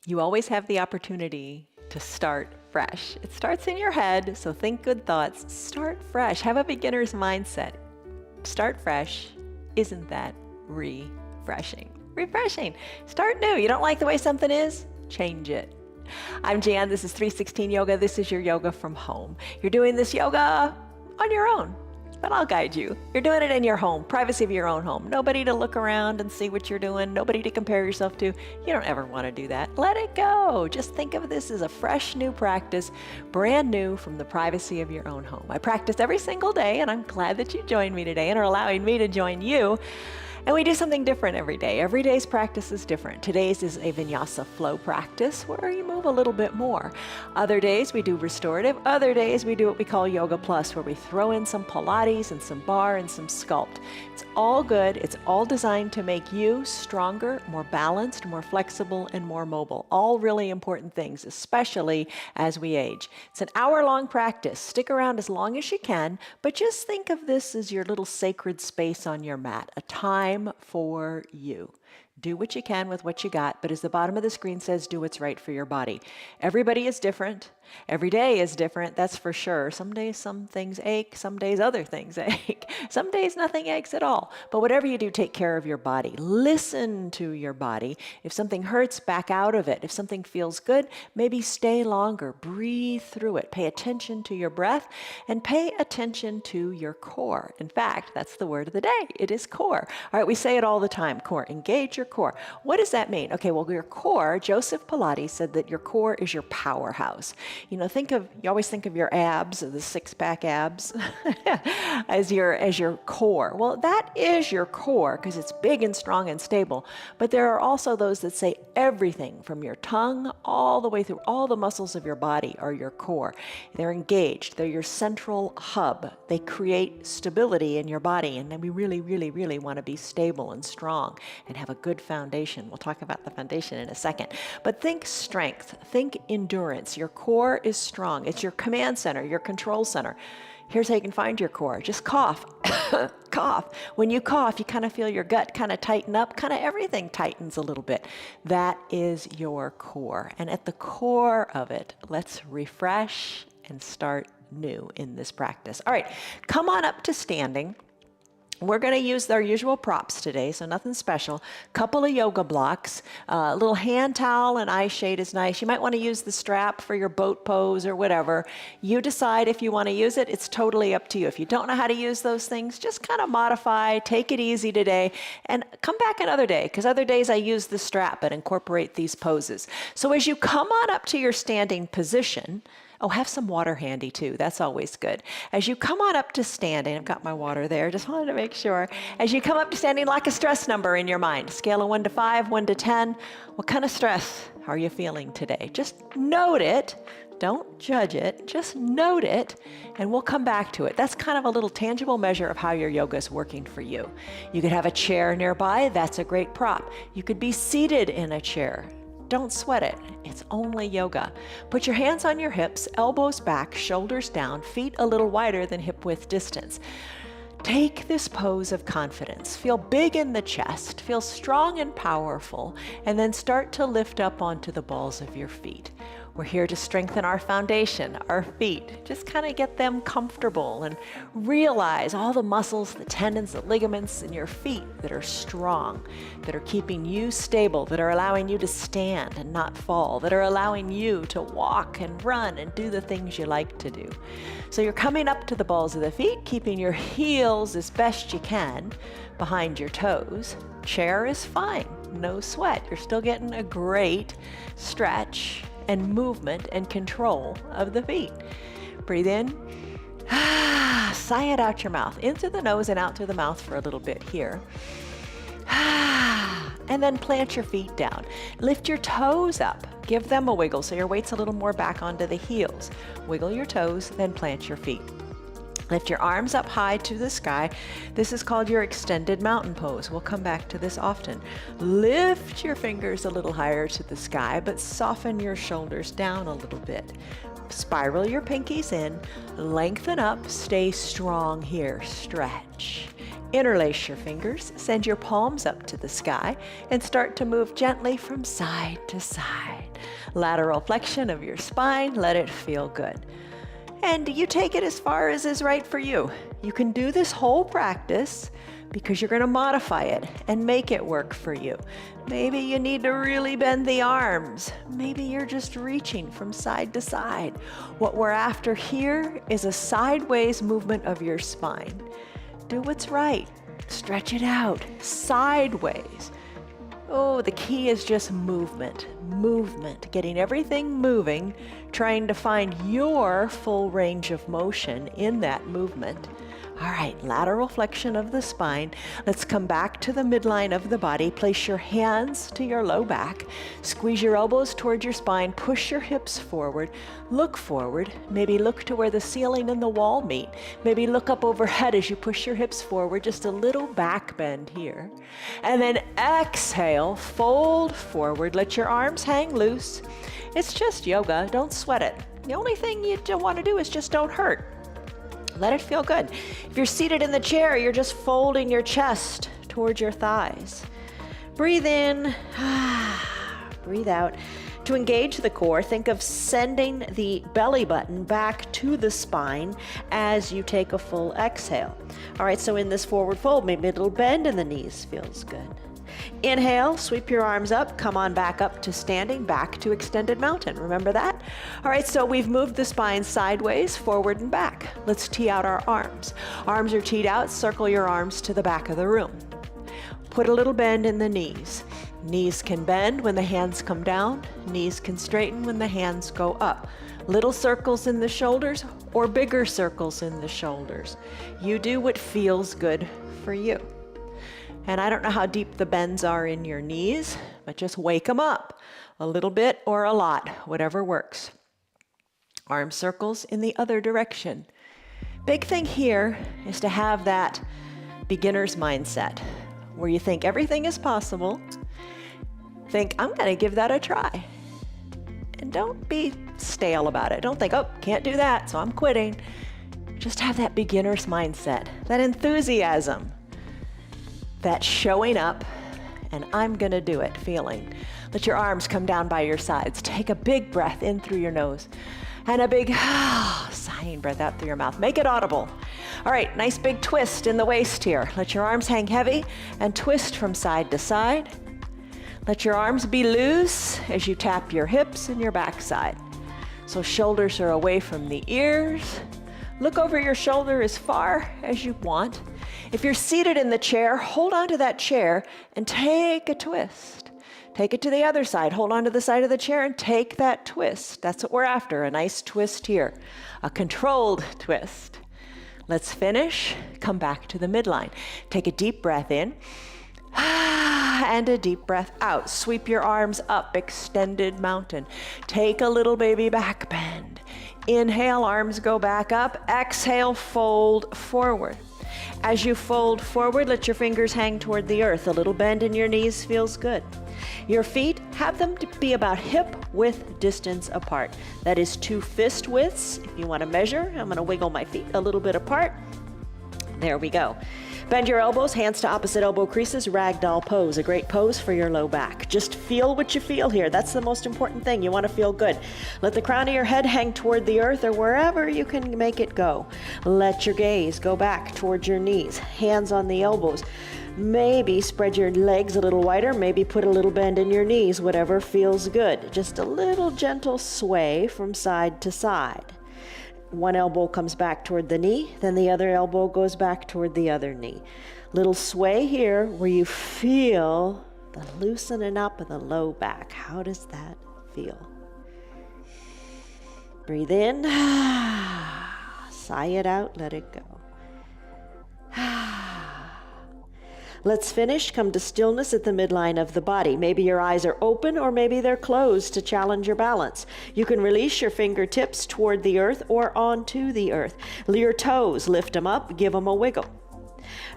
You always have the opportunity to start fresh. It starts in your head, so think good thoughts. Start fresh. Have a beginner's mindset. Start fresh. Isn't that refreshing? Refreshing. Start new. You don't like the way something is? Change it. I'm Jan. This is 316 Yoga. This is your yoga from home. You're doing this yoga on your own, but I'll guide you. You're doing it in your home, privacy of your own home. Nobody to look around and see what you're doing, nobody to compare yourself to. You don't ever want to do that. Let it go. Just think of this as a fresh new practice, brand new from the privacy of your own home. I practice every single day, and I'm glad that you joined me today and are allowing me to join you. And we do something different every day. Every day's practice is different. Today's is a vinyasa flow practice where you move a little bit more. Other days we do restorative. Other days we do what we call Yoga Plus, where we throw in some Pilates and some bar and some sculpt. It's all good. It's all designed to make you stronger, more balanced, more flexible, and more mobile. All really important things, especially as we age. It's an hour-long practice. Stick around as long as you can, but just think of this as your little sacred space on your mat, a time for you. Do what you can with what you got, but as the bottom of the screen says, do what's right for your body. Everybody is different. Every day is different, that's for sure. Some days some things ache, some days other things ache. Some days nothing aches at all. But whatever you do, take care of your body. Listen to your body. If something hurts, back out of it. If something feels good, maybe stay longer. Breathe through it. Pay attention to your breath and pay attention to your core. In fact, that's the word of the day. It is core. All right, we say it all the time. Core. Engage your core. What does that mean? Okay, well, your core, Joseph Pilates said that your core is your powerhouse. You know, you always think of your abs, the six-pack abs, as your core. Well, that is your core because it's big and strong and stable. But there are also those that say everything from your tongue all the way through all the muscles of your body are your core. They're engaged. They're your central hub. They create stability in your body, and then we really, really, really want to be stable and strong and have a good foundation. We'll talk about the foundation in a second. But think strength, think endurance. Your core is strong. It's your command center, your control center. Here's how you can find your core. Just cough. Cough. When you cough, you kind of feel your gut kind of tighten up, kind of everything tightens a little bit. That is your core. And at the core of it, let's refresh and start new in this practice. All right, come on up to standing. We're going to use our usual props today, so nothing special. Couple of yoga blocks, a little hand towel and eye shade is nice. You might want to use the strap for your boat pose or whatever. You decide if you want to use it. It's totally up to you. If you don't know how to use those things, just kind of modify, take it easy today, and come back another day, because other days I use the strap and incorporate these poses. So as you come on up to your standing position, oh, have some water handy too. That's always good. As you come on up to standing, I've got my water there, just wanted to make sure. As you come up to standing, like a stress number in your mind. Scale of 1 to 5, 1 to 10. What kind of stress are you feeling today? Just note it. Don't judge it. Just note it, and we'll come back to it. That's kind of a little tangible measure of how your yoga is working for you. You could have a chair nearby. That's a great prop. You could be seated in a chair. Don't sweat it. It's only yoga. Put your hands on your hips, elbows back, shoulders down, feet a little wider than hip width distance. Take this pose of confidence. Feel big in the chest, feel strong and powerful, and then start to lift up onto the balls of your feet. We're here to strengthen our foundation, our feet. Just kind of get them comfortable and realize all the muscles, the tendons, the ligaments in your feet that are strong, that are keeping you stable, that are allowing you to stand and not fall, that are allowing you to walk and run and do the things you like to do. So you're coming up to the balls of the feet, keeping your heels as best you can behind your toes. Chair is fine, no sweat. You're still getting a great stretch and movement and control of the feet. Breathe in, sigh it out your mouth, into the nose and out through the mouth for a little bit here. And then plant your feet down. Lift your toes up. Give them a wiggle so your weight's a little more back onto the heels. Wiggle your toes, then plant your feet. Lift your arms up high to the sky. This is called your extended mountain pose. We'll come back to this often. Lift your fingers a little higher to the sky, but soften your shoulders down a little bit. Spiral your pinkies in, lengthen up, stay strong here, stretch. Interlace your fingers, send your palms up to the sky, and start to move gently from side to side. Lateral flexion of your spine, let it feel good. And you take it as far as is right for you. You can do this whole practice because you're going to modify it and make it work for you. Maybe you need to really bend the arms. Maybe you're just reaching from side to side. What we're after here is a sideways movement of your spine. Do what's right. Stretch it out sideways. Oh, the key is just movement, getting everything moving, trying to find your full range of motion in that movement. All right, lateral flexion of the spine. Let's come back to the midline of the body. Place your hands to your low back. Squeeze your elbows toward your spine. Push your hips forward. Look forward. Maybe look to where the ceiling and the wall meet. Maybe look up overhead as you push your hips forward. Just a little back bend here. And then exhale, fold forward. Let your arms hang loose. It's just yoga. Don't sweat it. The only thing you don't want to do is just don't hurt. Let it feel good. If you're seated in the chair, you're just folding your chest towards your thighs. Breathe in, breathe out. To engage the core, think of sending the belly button back to the spine as you take a full exhale. All right, so in this forward fold, maybe a little bend in the knees feels good. Inhale, sweep your arms up, come on back up to standing, back to extended mountain. Remember that? All right, so we've moved the spine sideways, forward and back. Let's tee out our arms. Arms are teed out, circle your arms to the back of the room. Put a little bend in the knees. Knees can bend when the hands come down. Knees can straighten when the hands go up. Little circles in the shoulders or bigger circles in the shoulders. You do what feels good for you. And I don't know how deep the bends are in your knees, but just wake them up a little bit or a lot, whatever works. Arm circles in the other direction. Big thing here is to have that beginner's mindset where you think everything is possible. Think, I'm going to give that a try. And don't be stale about it. Don't think, oh, can't do that, so I'm quitting. Just have that beginner's mindset, that enthusiasm, that showing up, and I'm going to do it feeling. Let your arms come down by your sides. Take a big breath in through your nose and a big sighing breath out through your mouth. Make it audible. All right, nice big twist in the waist here. Let your arms hang heavy and twist from side to side. Let your arms be loose as you tap your hips and your backside. So shoulders are away from the ears. Look over your shoulder as far as you want. If you're seated in the chair, hold on to that chair and take a twist. Take it to the other side. Hold on to the side of the chair and take that twist. That's what we're after, a nice twist here, a controlled twist. Let's finish. Come back to the midline. Take a deep breath in and a deep breath out. Sweep your arms up, extended mountain. Take a little baby back bend. Inhale, arms go back up. Exhale, fold forward. As you fold forward, let your fingers hang toward the earth. A little bend in your knees feels good. Your feet, have them to be about hip width distance apart. That is 2 fist widths. If you want to measure, I'm going to wiggle my feet a little bit apart. There we go. Bend your elbows, hands to opposite elbow creases, ragdoll pose, a great pose for your low back. Just feel what you feel here. That's the most important thing. You want to feel good. Let the crown of your head hang toward the earth or wherever you can make it go. Let your gaze go back towards your knees, hands on the elbows. Maybe spread your legs a little wider, maybe put a little bend in your knees, whatever feels good. Just a little gentle sway from side to side. One elbow comes back toward the knee, then the other elbow goes back toward the other knee. Little sway here where you feel the loosening up of the low back. How does that feel? Breathe in, sigh it out, let it go. Let's finish. Come to stillness at the midline of the body. Maybe your eyes are open or maybe they're closed to challenge your balance. You can release your fingertips toward the earth or onto the earth. Your toes, lift them up, give them a wiggle.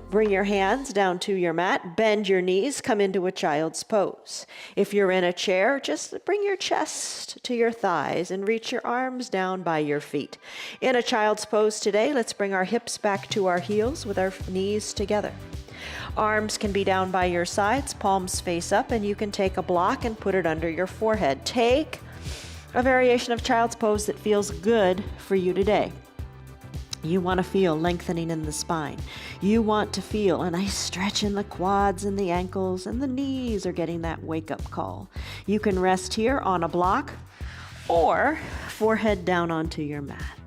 Bring your hands down to your mat, bend your knees, come into a child's pose. If you're in a chair, just bring your chest to your thighs and reach your arms down by your feet. In a child's pose today, let's bring our hips back to our heels with our knees together. Arms can be down by your sides, palms face up, and you can take a block and put it under your forehead. Take a variation of child's pose that feels good for you today. You want to feel lengthening in the spine. You want to feel a nice stretch in the quads and the ankles, and the knees are getting that wake-up call. You can rest here on a block or forehead down onto your mat.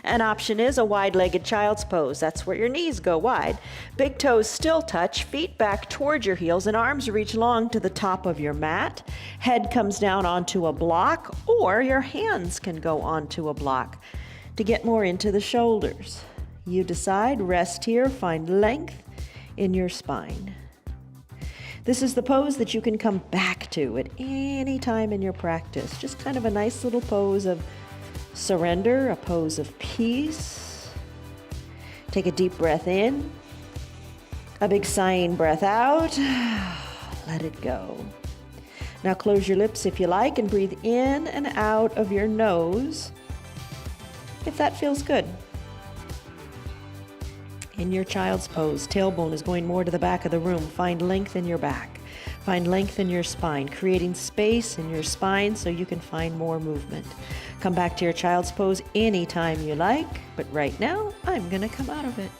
An option is a wide-legged child's pose. That's where your knees go wide. Big toes still touch, feet back towards your heels, and arms reach long to the top of your mat. Head comes down onto a block, or your hands can go onto a block to get more into the shoulders. You decide, rest here, find length in your spine. This is the pose that you can come back to at any time in your practice. Just kind of a nice little pose of surrender, a pose of peace. Take a deep breath in, a big sighing breath out. Let it go. Now close your lips if you like and breathe in and out of your nose if that feels good. In your child's pose, tailbone is going more to the back of the room. Find length in your back. Find length in your spine, creating space in your spine so you can find more movement. Come back to your child's pose anytime you like, but right now I'm gonna come out of it.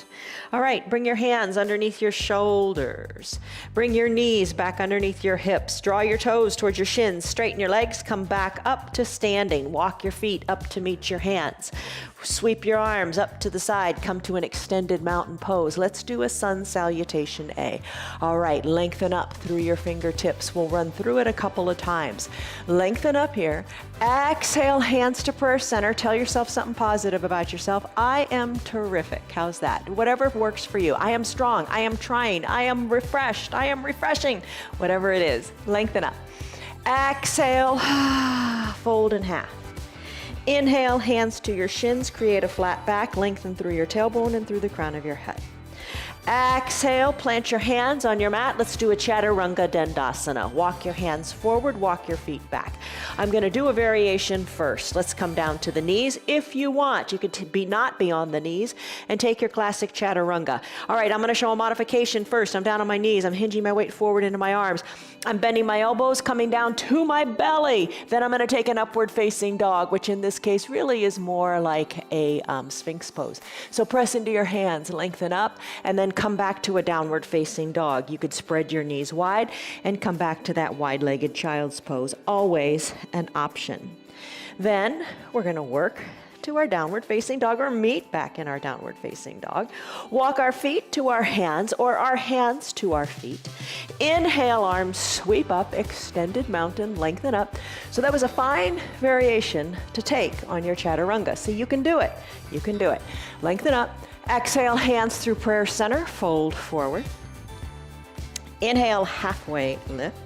All right, bring your hands underneath your shoulders. Bring your knees back underneath your hips. Draw your toes towards your shins. Straighten your legs. Come back up to standing. Walk your feet up to meet your hands. Sweep your arms up to the side. Come to an extended mountain pose. Let's do a sun salutation A. All right, lengthen up through your fingertips. We'll run through it a couple of times. Lengthen up here. Exhale, hands to prayer center. Tell yourself something positive about yourself. I am terrific. How's that? Whatever works for you. I am strong. I am trying. I am refreshed. I am refreshing. Whatever it is, lengthen up. Exhale, fold in half. Inhale, hands to your shins, create a flat back, lengthen through your tailbone and through the crown of your head. Exhale, plant your hands on your mat. Let's do a Chaturanga Dandasana. Walk your hands forward, walk your feet back. I'm going to do a variation first. Let's come down to the knees. If you want, you could not be on the knees and take your classic Chaturanga. All right, I'm going to show a modification first. I'm down on my knees. I'm hinging my weight forward into my arms. I'm bending my elbows, coming down to my belly. Then I'm going to take an upward facing dog, which in this case really is more like a Sphinx pose. So press into your hands, lengthen up, and then come back to a downward facing dog. You could spread your knees wide and come back to that wide-legged child's pose. Always an option. Then we're going to work to our downward facing dog or meet back in our downward facing dog. Walk our feet to our hands or our hands to our feet. Inhale, arms sweep up, extended mountain, lengthen up. So that was a fine variation to take on your Chaturanga. So you can do it. You can do it. Lengthen up. Exhale, hands through prayer center, fold forward. Inhale, halfway lift.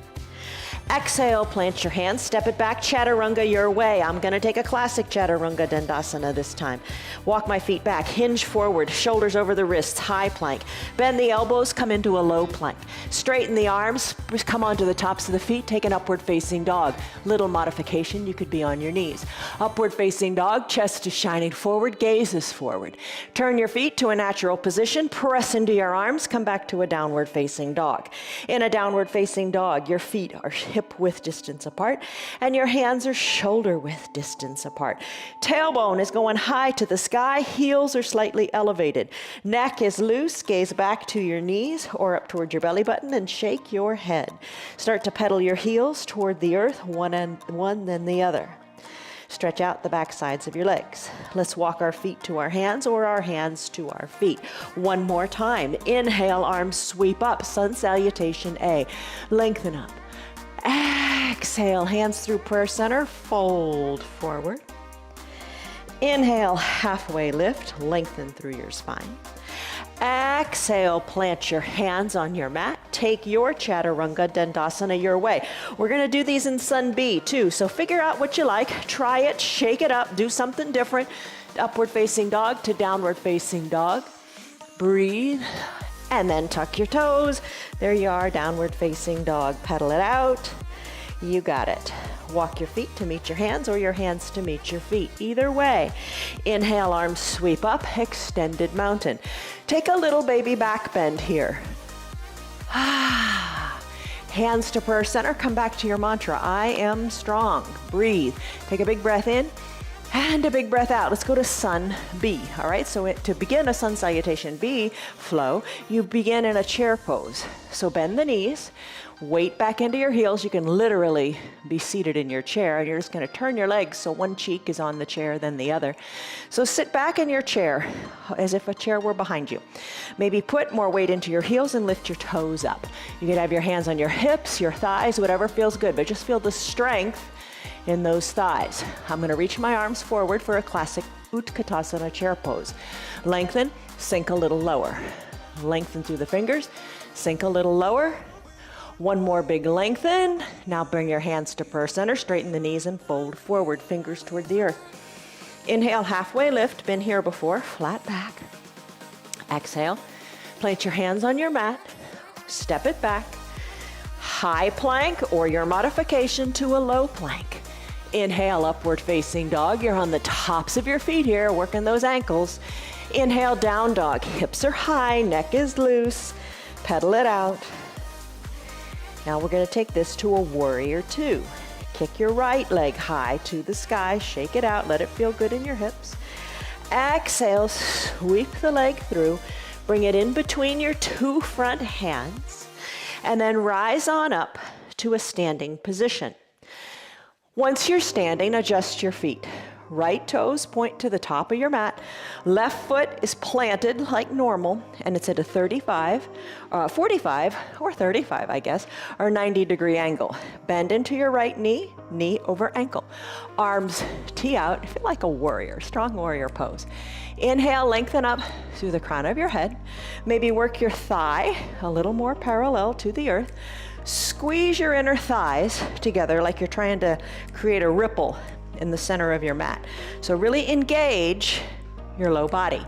Exhale, plant your hands, step it back, Chaturanga your way. I'm going to take a classic Chaturanga Dandasana this time. Walk my feet back, hinge forward, shoulders over the wrists, high plank. Bend the elbows, come into a low plank. Straighten the arms, come onto the tops of the feet, take an upward facing dog. Little modification, you could be on your knees. Upward facing dog, chest is shining forward, gaze is forward. Turn your feet to a natural position, press into your arms, come back to a downward facing dog. In a downward facing dog, your feet are hip width distance apart, and your hands are shoulder width distance apart. Tailbone is going high to the sky, heels are slightly elevated. Neck is loose, gaze back to your knees or up toward your belly button and shake your head. Start to pedal your heels toward the earth, one then the other. Stretch out the back sides of your legs. Let's walk our feet to our hands or our hands to our feet. One more time. Inhale, arms sweep up, sun salutation A. Lengthen up. Exhale, hands through prayer center, fold forward. Inhale, halfway lift, lengthen through your spine. Exhale, plant your hands on your mat. Take your Chaturanga Dandasana your way. We're going to do these in Sun B too, so figure out what you like. Try it, shake it up, do something different. Upward facing dog to downward facing dog. Breathe. And then tuck your toes. There you are, downward facing dog. Pedal it out. You got it. Walk your feet to meet your hands or your hands to meet your feet. Either way. Inhale, arms sweep up, extended mountain. Take a little baby back bend here. Hands to prayer center. Come back to your mantra. I am strong. Breathe. Take a big breath in. And a big breath out. Let's go to Sun B. All right, so to begin a Sun Salutation B flow, you begin in a chair pose. So bend the knees, weight back into your heels. You can literally be seated in your chair, and you're just going to turn your legs so one cheek is on the chair, then the other. So sit back in your chair as if a chair were behind you. Maybe put more weight into your heels and lift your toes up. You can have your hands on your hips, your thighs, whatever feels good, but just feel the strength in those thighs. I'm going to reach my arms forward for a classic Utkatasana chair pose. Lengthen, sink a little lower. Lengthen through the fingers, sink a little lower. One more big lengthen. Now bring your hands to prayer center, straighten the knees and fold forward, fingers toward the earth. Inhale, halfway lift, been here before, flat back. Exhale, plant your hands on your mat, step it back. High plank or your modification to a low plank. Inhale, upward facing dog. You're on the tops of your feet here, working those ankles. Inhale, down dog. Hips are high, neck is loose. Pedal it out. Now we're going to take this to a warrior two. kick your right leg high to the sky, shake it out, let it feel good in your hips. Exhale, sweep the leg through, bring it in between your two front hands, and then rise on up to a standing position. Once you're standing, adjust your feet. Right toes point to the top of your mat. Left foot is planted like normal, and it's at a 45 or 35, I guess, or 90-degree angle. Bend into your right knee, knee over ankle. Arms tee out, feel like a warrior, strong warrior pose. Inhale, lengthen up through the crown of your head. Maybe work your thigh a little more parallel to the earth. Squeeze your inner thighs together like you're trying to create a ripple in the center of your mat. So really engage your low body.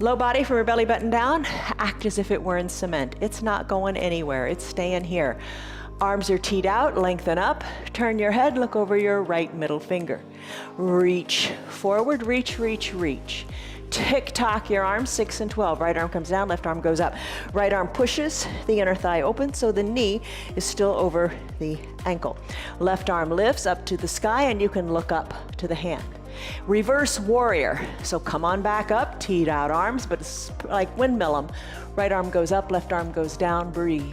Low body from your belly button down, act as if it were in cement. It's not going anywhere, it's staying here. Arms are teed out, lengthen up, turn your head, look over your right middle finger. Reach forward, reach, reach, reach. Tick-tock your arms, 6 and 12. Right arm comes down, left arm goes up. Right arm pushes the inner thigh open so the knee is still over the ankle. Left arm lifts up to the sky and you can look up to the hand. Reverse warrior. So come on back up, teed out arms, but it's like windmill 'em. Right arm goes up, left arm goes down, breathe.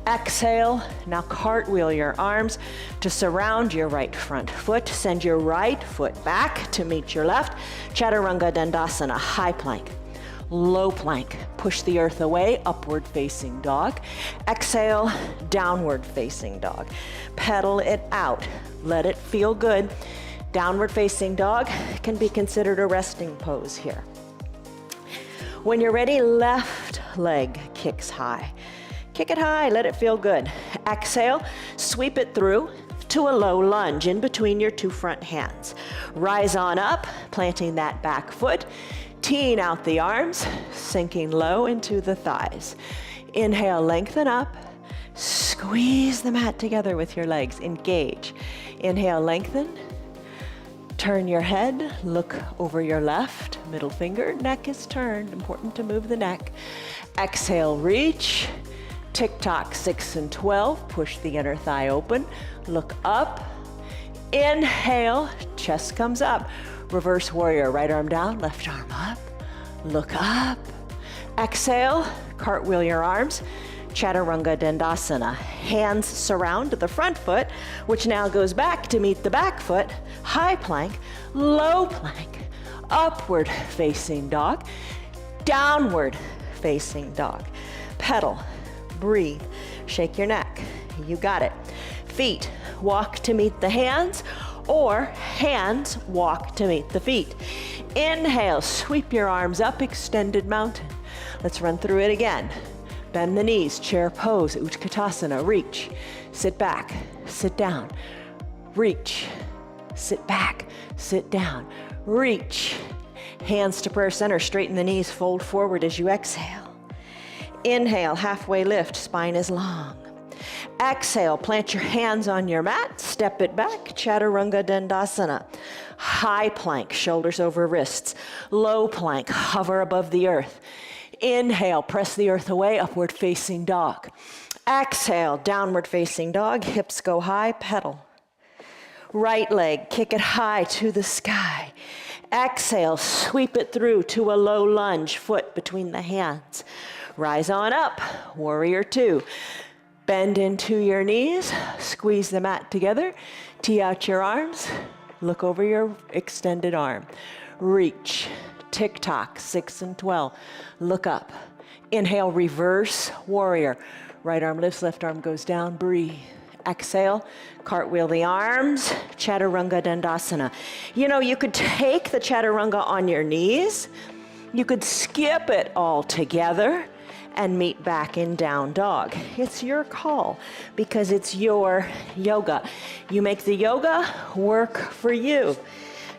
Exhale, now cartwheel your arms to surround your right front foot. Send your right foot back to meet your left. Chaturanga Dandasana, high plank. Low plank, push the earth away, upward facing dog. Exhale, downward facing dog. Pedal it out, let it feel good. Downward facing dog can be considered a resting pose here. When you're ready, left leg kicks high. Kick it high, let it feel good. Exhale, sweep it through to a low lunge in between your two front hands. Rise on up, planting that back foot, teeing out the arms, sinking low into the thighs. Inhale, lengthen up, squeeze the mat together with your legs, engage. Inhale, lengthen, turn your head, look over your left, middle finger, neck is turned, important to move the neck. Exhale, reach. Tick-tock, 6 and 12, push the inner thigh open, look up, inhale, chest comes up, reverse warrior, right arm down, left arm up, look up, exhale, cartwheel your arms, Chaturanga Dandasana, hands surround the front foot, which now goes back to meet the back foot, high plank, low plank, upward facing dog, downward facing dog, pedal, breathe, shake your neck, you got it. Feet walk to meet the hands or hands walk to meet the feet. Inhale, sweep your arms up, extended mountain. Let's run through it again. Bend the knees, chair pose, Utkatasana, reach, sit back, sit down, reach, sit back, sit down, reach. Hands to prayer center, straighten the knees, fold forward as you exhale. Inhale, halfway lift, spine is long. Exhale, plant your hands on your mat, step it back, Chaturanga Dandasana. High plank, shoulders over wrists. Low plank, hover above the earth. Inhale, press the earth away, upward facing dog. Exhale, downward facing dog, hips go high, pedal. Right leg, kick it high to the sky. Exhale, sweep it through to a low lunge, foot between the hands. Rise on up, warrior two. Bend into your knees, squeeze the mat together, tee out your arms, look over your extended arm. Reach, tick-tock, 6 and 12. Look up. Inhale, reverse warrior. Right arm lifts, left arm goes down, breathe. Exhale, cartwheel the arms, Chaturanga Dandasana. You know, you could take the Chaturanga on your knees, you could skip it all together, and meet back in down dog. It's your call because it's your yoga. You make the yoga work for you.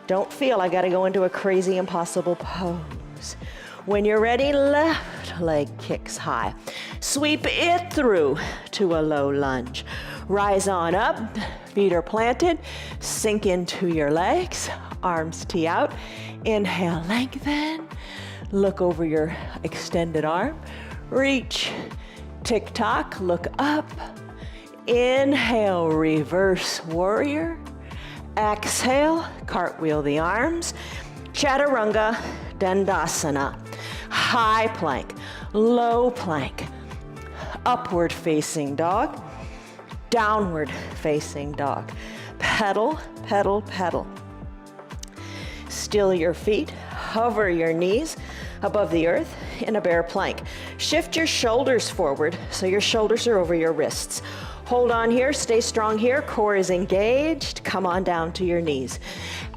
Don't feel I gotta go into a crazy impossible pose. When you're ready, left leg kicks high. Sweep it through to a low lunge. Rise on up, feet are planted, sink into your legs, arms tee out. Inhale, lengthen, look over your extended arm. Reach, tick-tock, look up. Inhale, reverse warrior. Exhale, cartwheel the arms. Chaturanga Dandasana. High plank, low plank, upward facing dog, downward facing dog. Pedal, pedal, pedal. Still your feet, hover your knees above the earth in a bear plank. Shift your shoulders forward so your shoulders are over your wrists. Hold on here, stay strong here, core is engaged. Come on down to your knees.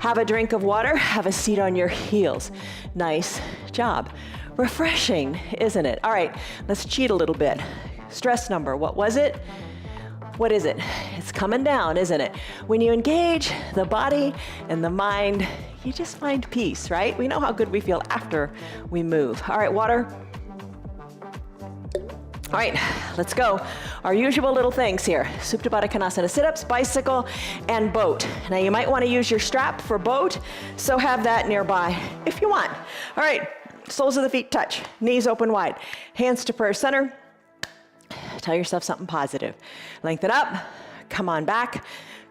Have a drink of water, have a seat on your heels. Nice job. Refreshing, isn't it? All right, let's cheat a little bit. Stress number, what was it? What is it? It's coming down, isn't it? When you engage the body and the mind, you just find peace, right? We know how good we feel after we move. All right, water. All right, let's go. Our usual little things here. Supta Baddha Konasana sit-ups, bicycle, and boat. Now you might want to use your strap for boat, so have that nearby if you want. All right, soles of the feet touch, knees open wide, hands to prayer center. Tell yourself something positive. Lengthen up, come on back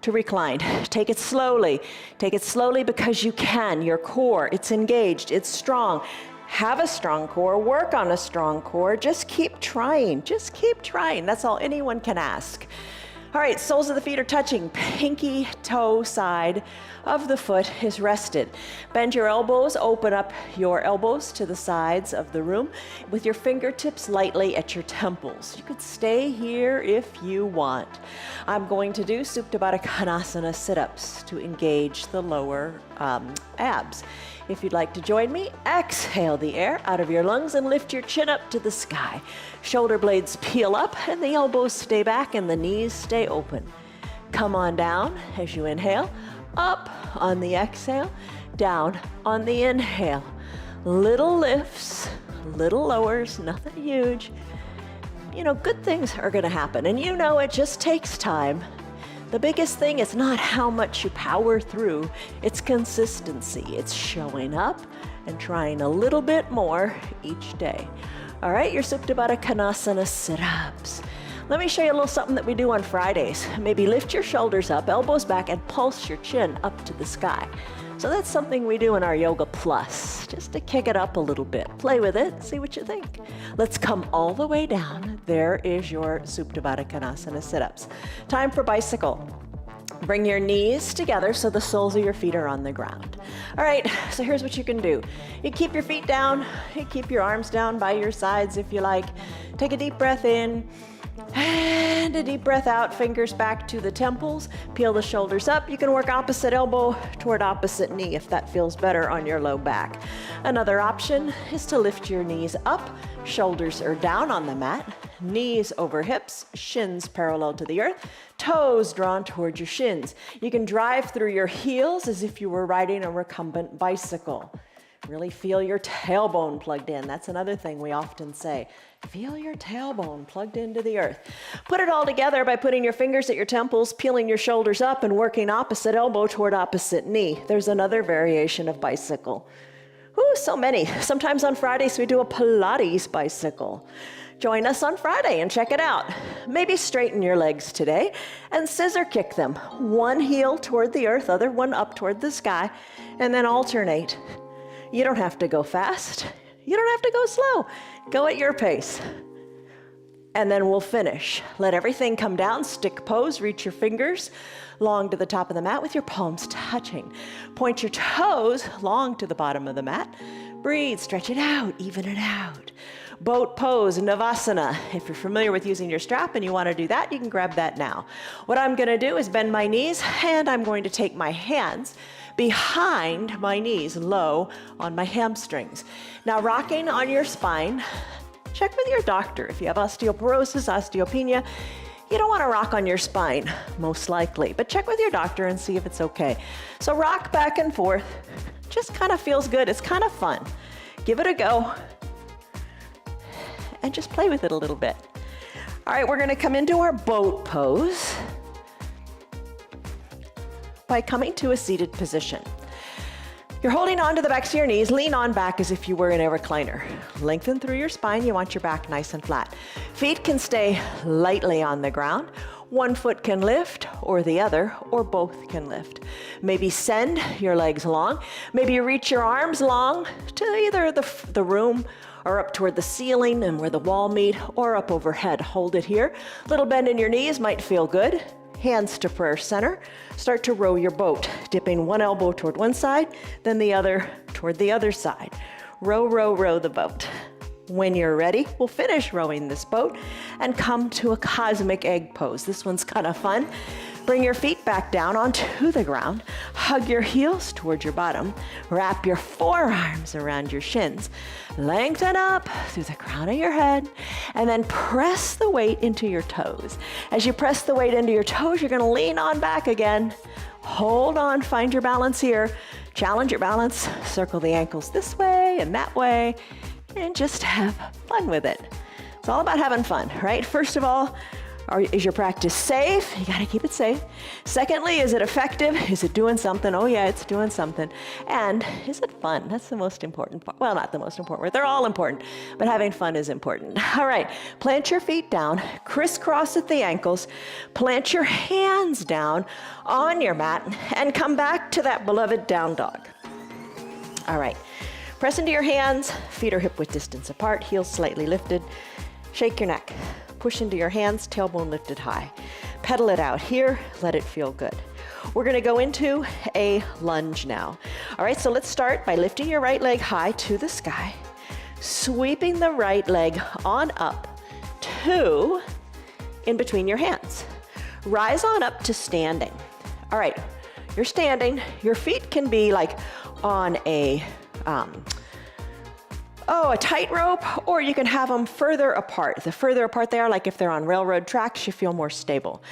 to recline. Take it slowly. Take it slowly because you can. Your core, it's engaged, it's strong. Have a strong core, work on a strong core. Just keep trying, just keep trying. That's all anyone can ask. All right, soles of the feet are touching. Pinky toe side of the foot is rested. Bend your elbows, open up your elbows to the sides of the room with your fingertips lightly at your temples. You could stay here if you want. I'm going to do Supta Baddha Konasana sit-ups to engage the lower abs. If you'd like to join me, exhale the air out of your lungs and lift your chin up to the sky. Shoulder blades peel up and the elbows stay back and the knees stay open. Come on down as you inhale, up on the exhale, down on the inhale. Little lifts, little lowers, nothing huge. You know, good things are gonna happen, and you know it just takes time. The biggest thing is not how much you power through, it's consistency. It's showing up and trying a little bit more each day. All right, your Supta Baddha Konasana sit-ups. Let me show you a little something that we do on Fridays. Maybe lift your shoulders up, elbows back, and pulse your chin up to the sky. So that's something we do in our Yoga Plus, just to kick it up a little bit. Play with it, see what you think. Let's come all the way down. There is your Supta Baddha Konasana sit-ups. Time for bicycle. Bring your knees together so the soles of your feet are on the ground. All right, so here's what you can do. You keep your feet down, you keep your arms down by your sides if you like. Take a deep breath in. And a deep breath out, fingers back to the temples, peel the shoulders up. You can work opposite elbow toward opposite knee if that feels better on your low back. Another option is to lift your knees up, shoulders are down on the mat, knees over hips, shins parallel to the earth, toes drawn toward your shins. You can drive through your heels as if you were riding a recumbent bicycle. Really feel your tailbone plugged in. That's another thing we often say. Feel your tailbone plugged into the earth. Put it all together by putting your fingers at your temples, peeling your shoulders up, and working opposite elbow toward opposite knee. There's another variation of bicycle. Ooh, so many. Sometimes on Fridays we do a Pilates bicycle. Join us on Friday and check it out. Maybe straighten your legs today and scissor kick them. One heel toward the earth, other one up toward the sky, and then alternate. You don't have to go fast. You don't have to go slow. Go at your pace. And then we'll finish. Let everything come down, stick pose, reach your fingers long to the top of the mat with your palms touching. Point your toes long to the bottom of the mat. Breathe, stretch it out, even it out. Boat pose, Navasana. If you're familiar with using your strap and you want to do that, you can grab that now. What I'm going to do is bend my knees and I'm going to take my hands behind my knees, low on my hamstrings. Now rocking on your spine, check with your doctor. If you have osteoporosis, osteopenia, you don't want to rock on your spine, most likely, but check with your doctor and see if it's okay. So rock back and forth, just kind of feels good. It's kind of fun. Give it a go and just play with it a little bit. All right, we're going to come into our boat pose by coming to a seated position. You're holding on to the backs of your knees, lean on back as if you were in a recliner. Lengthen through your spine, you want your back nice and flat. Feet can stay lightly on the ground. One foot can lift, or the other, or both can lift. Maybe send your legs long. Maybe you reach your arms long to either the room or up toward the ceiling and where the wall meet, or up overhead. Hold it here. Little bend in your knees might feel good. Hands to prayer center. Start to row your boat, dipping one elbow toward one side, then the other toward the other side. Row, row, row the boat. When you're ready, we'll finish rowing this boat and come to a cosmic egg pose. This one's kind of fun. Bring your feet back down onto the ground. Hug your heels towards your bottom. Wrap your forearms around your shins. Lengthen up through the crown of your head, and then press the weight into your toes. As you press the weight into your toes, you're gonna lean on back again. Hold on, find your balance here. Challenge your balance. Circle the ankles this way and that way, and just have fun with it. It's all about having fun, right? First of all, is your practice safe? You gotta keep it safe. Secondly, is it effective? Is it doing something? Oh yeah, it's doing something. And is it fun? That's the most important part. Well, not the most important part. They're all important, but having fun is important. All right, plant your feet down, crisscross at the ankles, plant your hands down on your mat, and come back to that beloved down dog. All right, press into your hands, feet are hip-width distance apart, heels slightly lifted. Shake your neck. Push into your hands, tailbone lifted high. Pedal it out here, let it feel good. We're gonna go into a lunge now. All right, so let's start by lifting your right leg high to the sky, sweeping the right leg on up to in between your hands. Rise on up to standing. All right, you're standing. Your feet can be like on a tightrope, or you can have them further apart. The further apart they are, like if they're on railroad tracks, you feel more stable.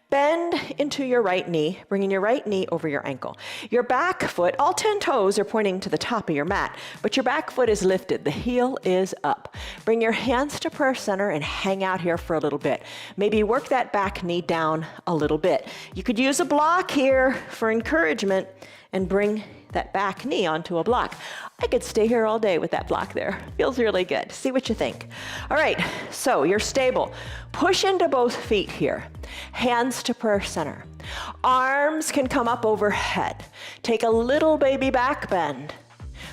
Bend into your right knee, bringing your right knee over your ankle. Your back foot, all 10 toes are pointing to the top of your mat, but your back foot is lifted. The heel is up. Bring your hands to prayer center and hang out here for a little bit. Maybe work that back knee down a little bit. You could use a block here for encouragement and bring that back knee onto a block. I could stay here all day with that block there. Feels really good. See what you think. All right, so you're stable. Push into both feet here. Hands to prayer center. Arms can come up overhead. Take a little baby back bend.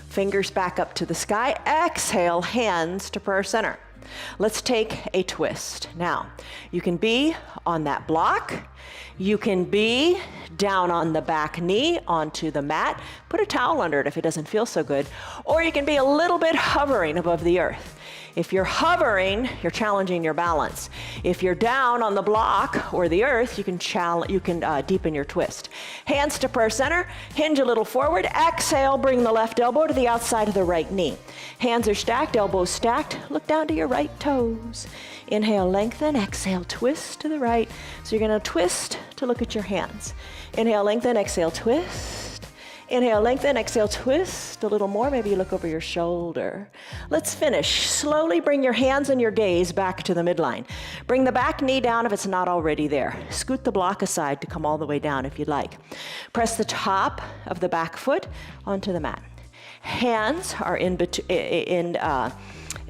Fingers back up to the sky. Exhale, hands to prayer center. Let's take a twist. Now, you can be on that block. You can be down on the back knee onto the mat. Put a towel under it if it doesn't feel so good. Or you can be a little bit hovering above the earth. If you're hovering, you're challenging your balance. If you're down on the block or the earth, you can deepen your twist. Hands to prayer center, hinge a little forward. Exhale, bring the left elbow to the outside of the right knee. Hands are stacked, elbows stacked. Look down to your right toes. Inhale, lengthen. Exhale, twist to the right. So you're gonna twist to look at your hands. Inhale, lengthen. Exhale, twist. Inhale, lengthen. Exhale, twist a little more. Maybe you look over your shoulder. Let's finish. Slowly bring your hands and your gaze back to the midline. Bring the back knee down if it's not already there. Scoot the block aside to come all the way down if you'd like. Press the top of the back foot onto the mat. Hands are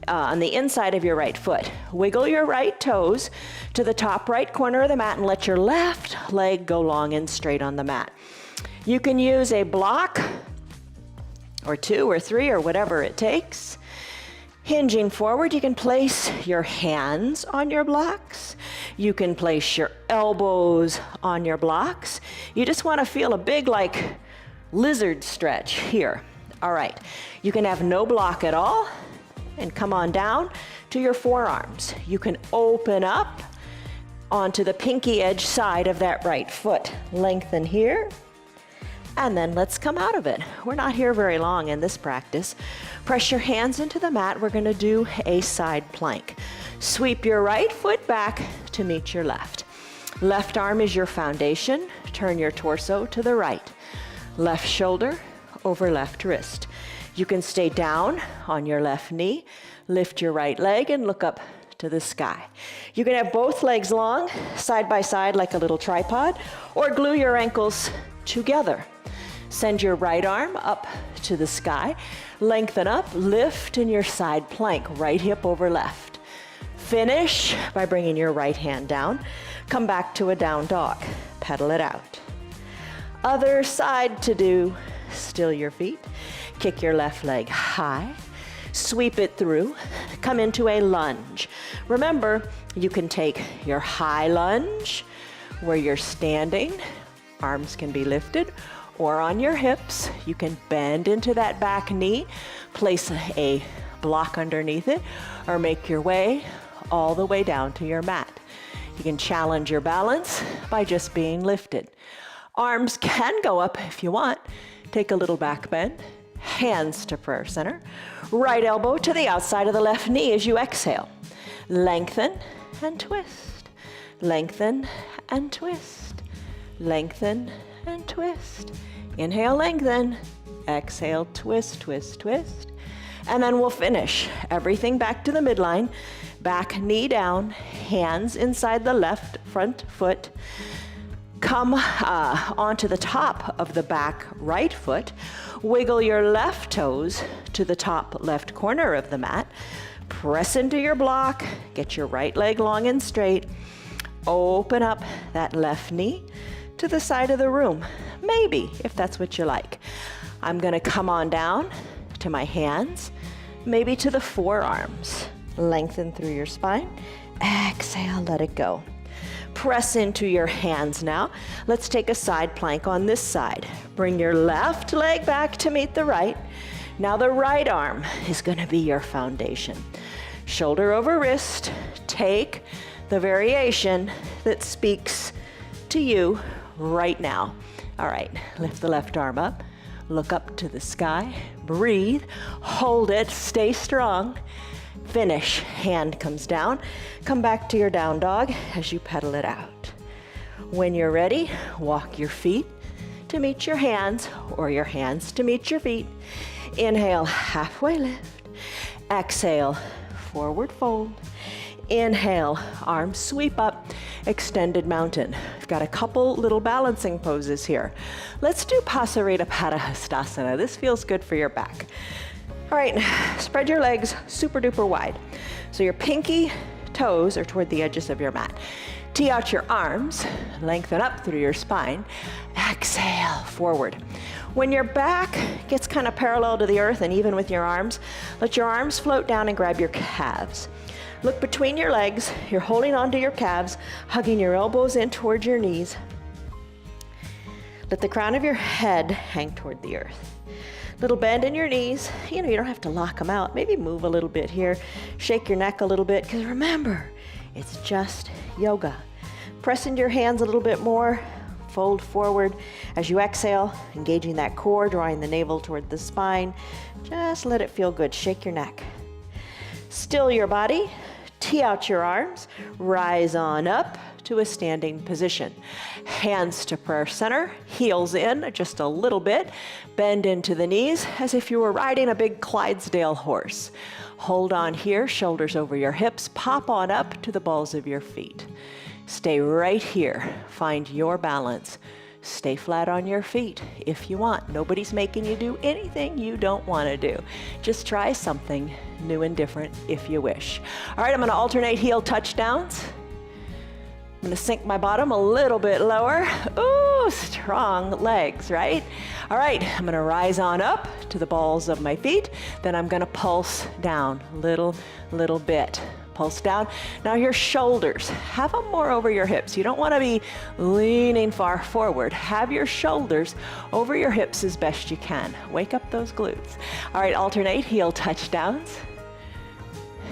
on the inside of your right foot. Wiggle your right toes to the top right corner of the mat and let your left leg go long and straight on the mat. You can use a block or 2 or 3 or whatever it takes. Hinging forward, you can place your hands on your blocks. You can place your elbows on your blocks. You just want to feel a big like lizard stretch here. All right, you can have no block at all and come on down to your forearms. You can open up onto the pinky edge side of that right foot. Lengthen here. And then let's come out of it. We're not here very long in this practice. Press your hands into the mat. We're gonna do a side plank. Sweep your right foot back to meet your left. Left arm is your foundation. Turn your torso to the right. Left shoulder over left wrist. You can stay down on your left knee, lift your right leg and look up to the sky. You can have both legs long, side by side like a little tripod, or glue your ankles together. Send your right arm up to the sky, lengthen up, lift in your side plank, right hip over left. Finish by bringing your right hand down. Come back to a down dog. Pedal it out. Other side to do. Still your feet. Kick your left leg high. Sweep it through. Come into a lunge. Remember, you can take your high lunge where you're standing. Arms can be lifted, or on your hips. You can bend into that back knee, place a block underneath it, or make your way all the way down to your mat. You can challenge your balance by just being lifted. Arms can go up if you want. Take a little back bend, hands to prayer center, right elbow to the outside of the left knee as you exhale. Lengthen and twist, lengthen and twist, lengthen and twist. Inhale, lengthen. Exhale, twist, twist, twist. And then we'll finish everything back to the midline. Back knee down, hands inside the left front foot. Come onto the top of the back right foot. Wiggle your left toes to the top left corner of the mat. Press into your block. Get your right leg long and straight. Open up that left knee to the side of the room. Maybe, if that's what you like. I'm gonna come on down to my hands, maybe to the forearms. Lengthen through your spine. Exhale, let it go. Press into your hands now. Let's take a side plank on this side. Bring your left leg back to meet the right. Now the right arm is gonna be your foundation. Shoulder over wrist. Take the variation that speaks to you right now. All right, lift the left arm up. Look up to the sky. Breathe. Hold it. Stay strong. Finish. Hand comes down. Come back to your down dog as you pedal it out. When you're ready, walk your feet to meet your hands or your hands to meet your feet. Inhale, halfway lift. Exhale, forward fold. Inhale, arms sweep up, extended mountain. I've got a couple little balancing poses here. Let's do Pasarita Padahastasana. This feels good for your back. All right, spread your legs super duper wide. So your pinky toes are toward the edges of your mat. Tee out your arms, lengthen up through your spine. Exhale, forward. When your back gets kind of parallel to the earth and even with your arms, let your arms float down and grab your calves. Look between your legs. You're holding onto your calves, hugging your elbows in towards your knees. Let the crown of your head hang toward the earth. Little bend in your knees. You don't have to lock them out. Maybe move a little bit here. Shake your neck a little bit, because remember, it's just yoga. Press into your hands a little bit more. Fold forward as you exhale, engaging that core, drawing the navel toward the spine. Just let it feel good. Shake your neck. Still your body. Tee out your arms. Rise on up to a standing position. Hands to prayer center, heels in just a little bit. Bend into the knees as if you were riding a big Clydesdale horse. Hold on here, shoulders over your hips. Pop on up to the balls of your feet. Stay right here. Find your balance. Stay flat on your feet if you want. Nobody's making you do anything you don't want to do. Just try something new and different if you wish. All right, I'm going to alternate heel touchdowns. I'm gonna sink my bottom a little bit lower. Ooh, strong legs, right? All right, I'm gonna rise on up to the balls of my feet. Then I'm gonna pulse down little bit. Pulse down. Now your shoulders, have them more over your hips. You don't wanna be leaning far forward. Have your shoulders over your hips as best you can. Wake up those glutes. All right, alternate heel touchdowns.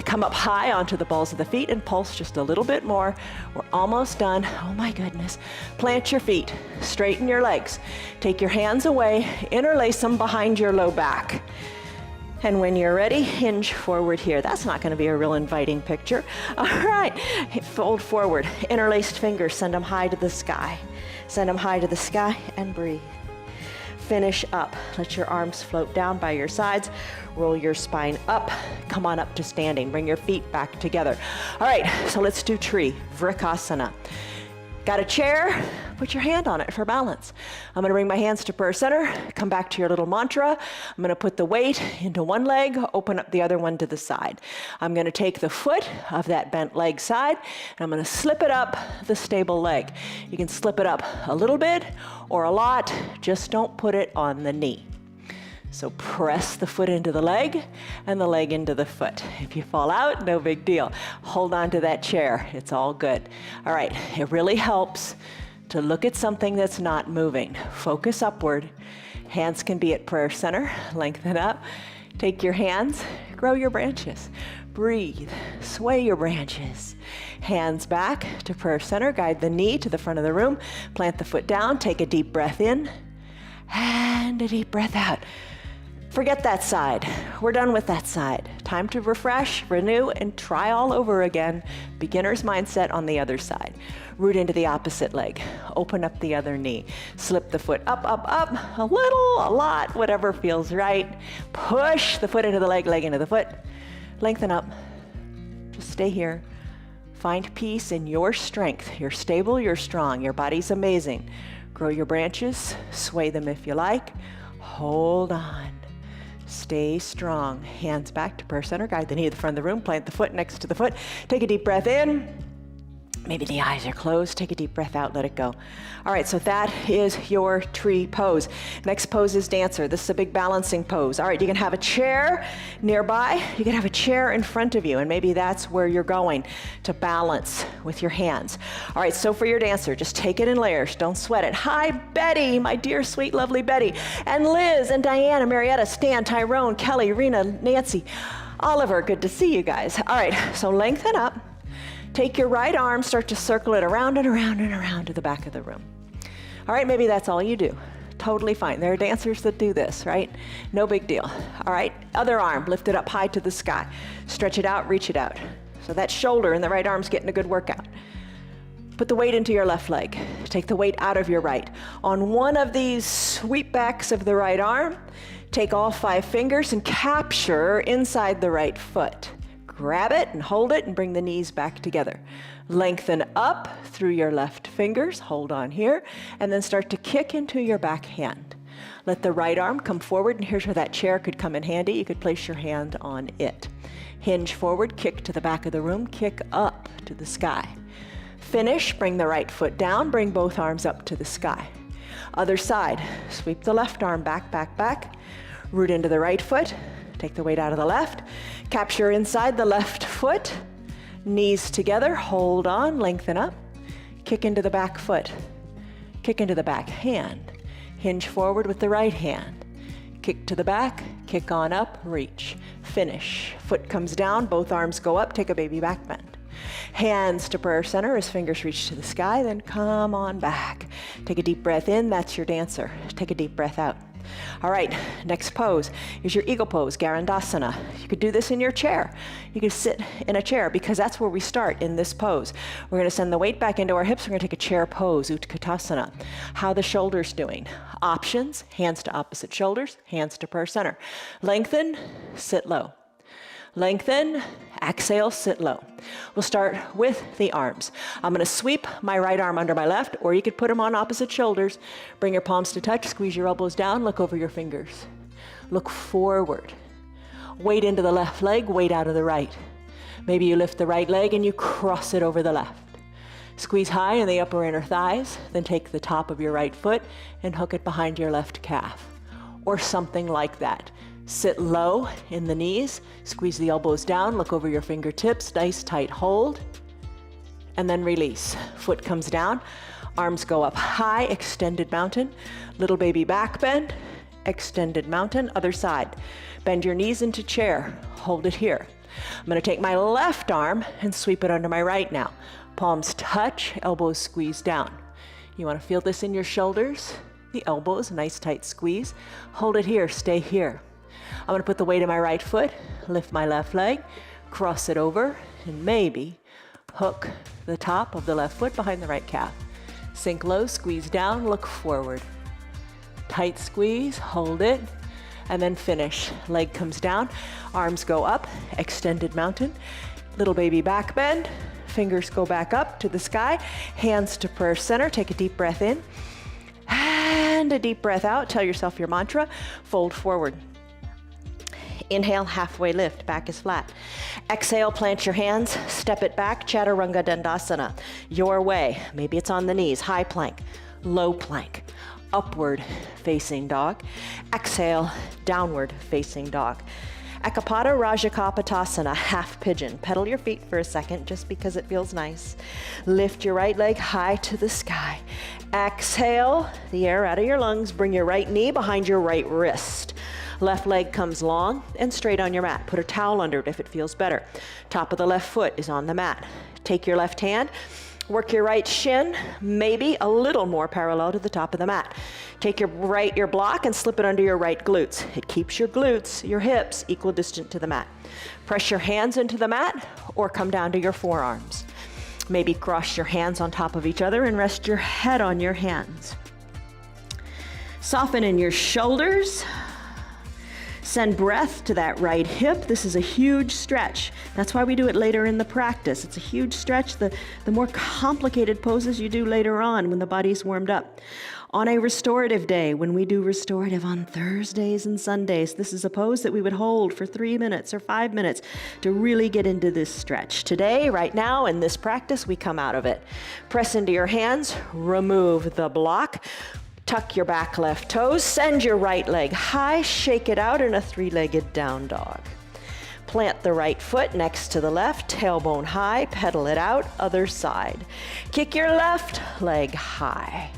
Come up high onto the balls of the feet and pulse just a little bit more. We're almost done. Oh my goodness. Plant your feet, straighten your legs. Take your hands away, interlace them behind your low back. And when you're ready, hinge forward here. That's not gonna be a real inviting picture. All right, fold forward, interlaced fingers, send them high to the sky. Send them high to the sky and breathe. Finish up. Let your arms float down by your sides. Roll your spine up. Come on up to standing. Bring your feet back together. All right, so let's do tree, Vrikasana. Got a chair? put your hand on it for balance. I'm gonna bring my hands to prayer center, come back to your little mantra. I'm gonna put the weight into one leg, open up the other one to the side. I'm gonna take the foot of that bent leg side, and I'm gonna slip it up the stable leg. You can slip it up a little bit or a lot, just don't put it on the knee. So press the foot into the leg and the leg into the foot. If you fall out, no big deal. Hold on to that chair, it's all good. All right, it really helps to look at something that's not moving. Focus upward. Hands can be at prayer center, lengthen up. Take your hands, grow your branches. Breathe, sway your branches. Hands back to prayer center, guide the knee to the front of the room, plant the foot down, take a deep breath in, and a deep breath out. Forget that side. We're done with that side. Time to refresh, renew, and try all over again. Beginner's mindset on the other side. Root into the opposite leg. Open up the other knee. Slip the foot up, up, up, a little, a lot, whatever feels right. Push the foot into the leg, leg into the foot. Lengthen up. Just stay here. Find peace in your strength. You're stable, you're strong, your body's amazing. Grow your branches, sway them if you like. Hold on. Stay strong. Hands back to prayer center. Guide the knee to the front of the room. Plant the foot next to the foot. Take a deep breath in. Maybe the eyes are closed. Take a deep breath out. Let it go. All right, so that is your tree pose. Next pose is dancer. This is a big balancing pose. All right, you can have a chair nearby. You can have a chair in front of you, and maybe that's where you're going to balance with your hands. All right, so for your dancer, just take it in layers. Don't sweat it. Hi, Betty, my dear, sweet, lovely Betty. And Liz and Diana, Marietta, Stan, Tyrone, Kelly, Rena, Nancy, Oliver. Good to see you guys. All right, so lengthen up. Take your right arm, start to circle it around and around and around to the back of the room. All right, maybe that's all you do. Totally fine. There are dancers that do this, right? No big deal. All right, other arm, lift it up high to the sky. Stretch it out, reach it out. So that shoulder in the right arm's getting a good workout. Put the weight into your left leg. Take the weight out of your right. On one of these sweep backs of the right arm, take all 5 fingers and capture inside the right foot. Grab it and hold it and bring the knees back together. Lengthen up through your left fingers, hold on here, and then start to kick into your back hand. Let the right arm come forward, and here's where that chair could come in handy. You could place your hand on it. Hinge forward, kick to the back of the room, kick up to the sky. Finish, bring the right foot down, bring both arms up to the sky. Other side, sweep the left arm back, back, back. Root into the right foot. Take the weight out of the left, capture inside the left foot, knees together, hold on, lengthen up, kick into the back foot, kick into the back hand, hinge forward with the right hand, kick to the back, kick on up, reach, finish. Foot comes down, both arms go up, take a baby back bend. Hands to prayer center as fingers reach to the sky, then come on back. Take a deep breath in, that's your dancer. Take a deep breath out. All right, next pose is your eagle pose, Garandasana. You could do this in your chair. You could sit in a chair because that's where we start in this pose. We're going to send the weight back into our hips. We're going to take a chair pose, Utkatasana. How the shoulders doing? Options, hands to opposite shoulders, hands to prayer center. Lengthen, sit low. Lengthen, exhale, sit low. We'll start with the arms. I'm going to sweep my right arm under my left, or you could put them on opposite shoulders. Bring your palms to touch, squeeze your elbows down, look over your fingers. Look forward. Weight into the left leg, weight out of the right. Maybe you lift the right leg and you cross it over the left. Squeeze high in the upper inner thighs, then take the top of your right foot and hook it behind your left calf, or something like that. Sit low in the knees, squeeze the elbows down, look over your fingertips, nice tight hold, and then release. Foot comes down, arms go up high, extended mountain, little baby back bend, extended mountain, other side. Bend your knees into chair, hold it here. I'm going to take my left arm and sweep it under my right now. Palms touch, elbows squeeze down. You want to feel this in your shoulders, the elbows, nice tight squeeze. Hold it here, stay here. I'm going to put the weight of my right foot, lift my left leg, cross it over, and maybe hook the top of the left foot behind the right calf. Sink low, squeeze down, look forward. Tight squeeze, hold it, and then finish. Leg comes down, arms go up, extended mountain, little baby back bend, Fingers go back up to the sky. Hands to prayer center. Take a deep breath in. And a deep breath out. Tell yourself your mantra. Fold forward. Inhale, halfway lift, back is flat. Exhale, plant your hands, step it back, Chaturanga Dandasana. Your way, maybe it's on the knees, high plank, low plank, upward facing dog. Exhale, downward facing dog. Ekapada Rajakapatasana, half pigeon. Pedal your feet for a second just because it feels nice. Lift your right leg high to the sky. Exhale the air out of your lungs. Bring your right knee behind your right wrist. Left leg comes long and straight on your mat. Put a towel under it if it feels better. Top of the left foot is on the mat. Take your left hand, work your right shin, maybe a little more parallel to the top of the mat. Take your block and slip it under your right glutes. It keeps your glutes, your hips, equidistant to the mat. Press your hands into the mat or come down to your forearms. Maybe cross your hands on top of each other and rest your head on your hands. Soften in your shoulders. Send breath to that right hip. This is a huge stretch. That's why we do it later in the practice. It's a huge stretch. The more complicated poses you do later on when the body's warmed up. On a restorative day, when we do restorative on Thursdays and Sundays, this is a pose that we would hold for 3 minutes or 5 minutes to really get into this stretch. Today, right now, in this practice, we come out of it. Press into your hands, remove the block. Tuck your back left toes, send your right leg high, shake it out in a 3-legged down dog. Plant the right foot next to the left, tailbone high, pedal it out, other side. Kick your left leg high.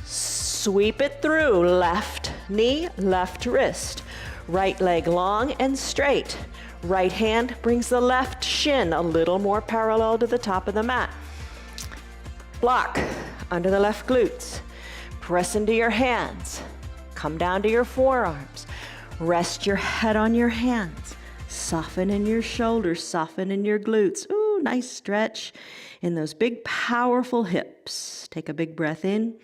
Sweep it through, left knee, left wrist. Right leg long and straight. Right hand brings the left shin a little more parallel to the top of the mat. Block under the left glutes. Press into your hands. Come down to your forearms. Rest your head on your hands. Soften in your shoulders, soften in your glutes. Ooh, nice stretch in those big, powerful hips. Take a big breath in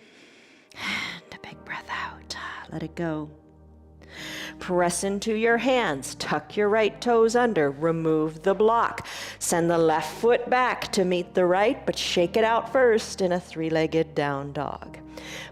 and a big breath out. Let it go. Press into your hands. Tuck your right toes under. Remove the block. Send the left foot back to meet the right, but shake it out first in a 3-legged down dog.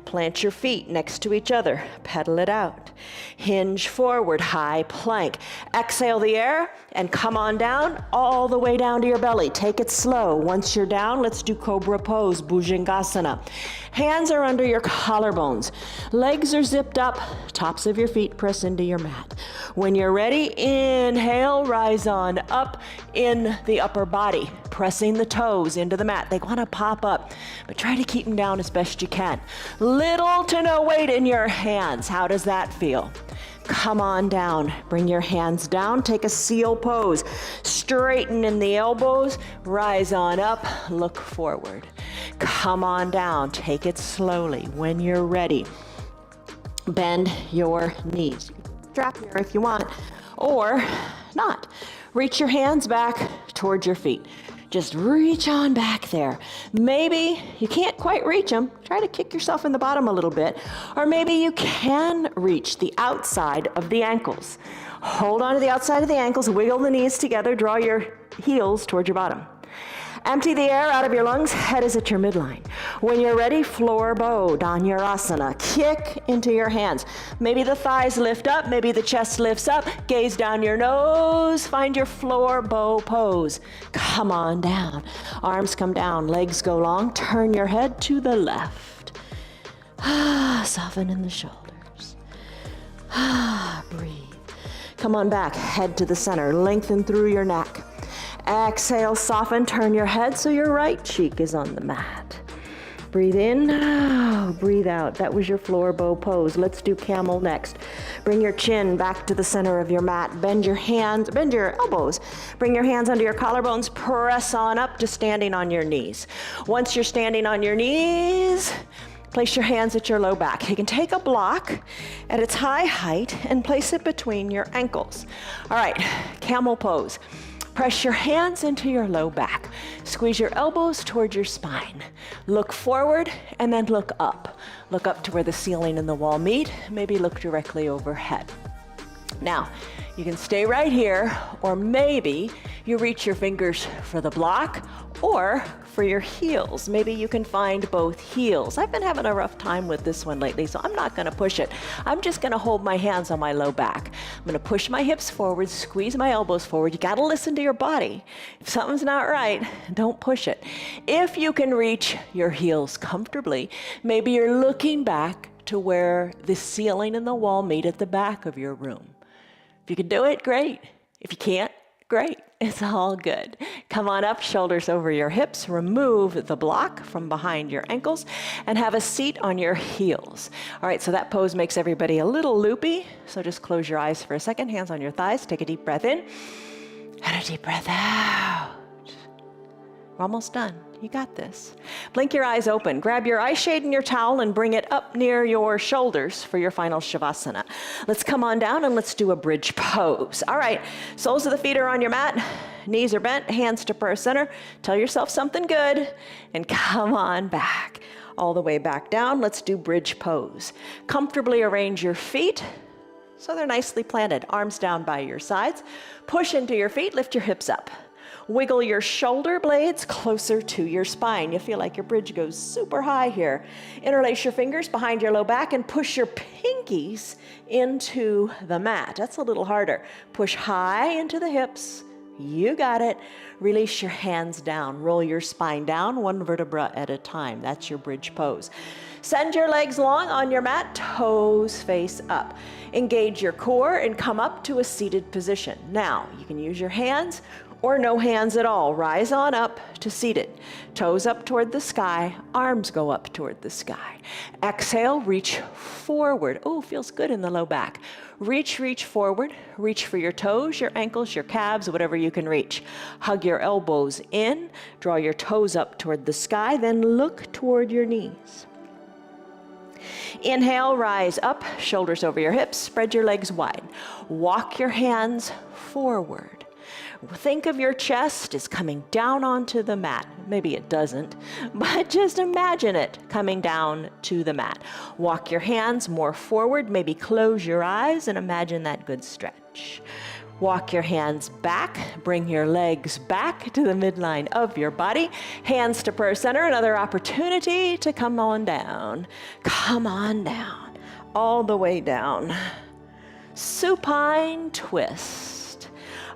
Plant your feet next to each other. Pedal it out. Hinge forward, high plank. Exhale the air and come on down, all the way down to your belly. Take it slow. Once you're down, let's do Cobra Pose, Bhujangasana. Hands are under your collarbones. Legs are zipped up. Tops of your feet press into your mat. When you're ready, inhale, rise on up in the upper body. Pressing the toes into the mat. They want to pop up, but try to keep them down as best you can. Little to no weight in your hands. How does that feel? Come on down. Bring your hands down. Take a seal pose. Straighten in the elbows. Rise on up. Look forward. Come on down. Take it slowly. When you're ready, bend your knees. Drop here if you want, or not. Reach your hands back towards your feet. Just reach on back there. Maybe you can't quite reach them. Try to kick yourself in the bottom a little bit. Or maybe you can reach the outside of the ankles. Hold on to the outside of the ankles, wiggle the knees together, draw your heels towards your bottom. Empty the air out of your lungs, head is at your midline. When you're ready, floor bow, Dhanurasana. Kick into your hands. Maybe the thighs lift up, maybe the chest lifts up. Gaze down your nose, find your floor bow pose. Come on down. Arms come down, legs go long. Turn your head to the left. Soften in the shoulders. Breathe. Come on back, head to the center. Lengthen through your neck. Exhale, soften, turn your head so your right cheek is on the mat. Breathe in, breathe out. That was your floor bow pose. Let's do camel next. Bring your chin back to the center of your mat. Bend your hands, bend your elbows. Bring your hands under your collarbones. Press on up to standing on your knees. Once you're standing on your knees, place your hands at your low back. You can take a block at its high height and place it between your ankles. All right, camel pose. Press your hands into your low back. Squeeze your elbows toward your spine. Look forward and then look up. Look up to where the ceiling and the wall meet. Maybe look directly overhead. Now, You can stay right here, or maybe you reach your fingers for the block or for your heels. Maybe you can find both heels. I've been having a rough time with this one lately, so I'm not gonna push it. I'm just gonna hold my hands on my low back. I'm gonna push my hips forward, squeeze my elbows forward. You gotta listen to your body. If something's not right, don't push it. If you can reach your heels comfortably, maybe you're looking back to where the ceiling and the wall meet at the back of your room. If you can do it, great. If you can't, great. It's all good. Come on up, shoulders over your hips. Remove the block from behind your ankles and have a seat on your heels. All right, so that pose makes everybody a little loopy. So just close your eyes for a second, hands on your thighs. Take a deep breath in and a deep breath out. We're almost done. You got this. Blink your eyes open. Grab your eye shade and your towel and bring it up near your shoulders for your final Shavasana. Let's come on down and let's do a bridge pose. All right, soles of the feet are on your mat. Knees are bent, hands to prayer center. Tell yourself something good and come on back. All the way back down. Let's do bridge pose. Comfortably arrange your feet so they're nicely planted. Arms down by your sides. Push into your feet, lift your hips up. Wiggle your shoulder blades closer to your spine. You feel like your bridge goes super high here. Interlace your fingers behind your low back and push your pinkies into the mat. That's a little harder. Push high into the hips. You got it. Release your hands down. Roll your spine down one vertebra at a time. That's your bridge pose. Send your legs long on your mat, toes face up. Engage your core and come up to a seated position. Now, you can use your hands or no hands at all. Rise on up to seated. Toes up toward the sky, arms go up toward the sky. Exhale, reach forward. Oh, feels good in the low back. Reach forward. Reach for your toes, your ankles, your calves, whatever you can reach. Hug your elbows in, draw your toes up toward the sky, then look toward your knees. Inhale, rise up, shoulders over your hips, spread your legs wide. Walk your hands forward. Think of your chest as coming down onto the mat. Maybe it doesn't, but just imagine it coming down to the mat. Walk your hands more forward, maybe close your eyes and imagine that good stretch. Walk your hands back, bring your legs back to the midline of your body. Hands to prayer center, another opportunity to come on down. Come on down, all the way down. Supine twist.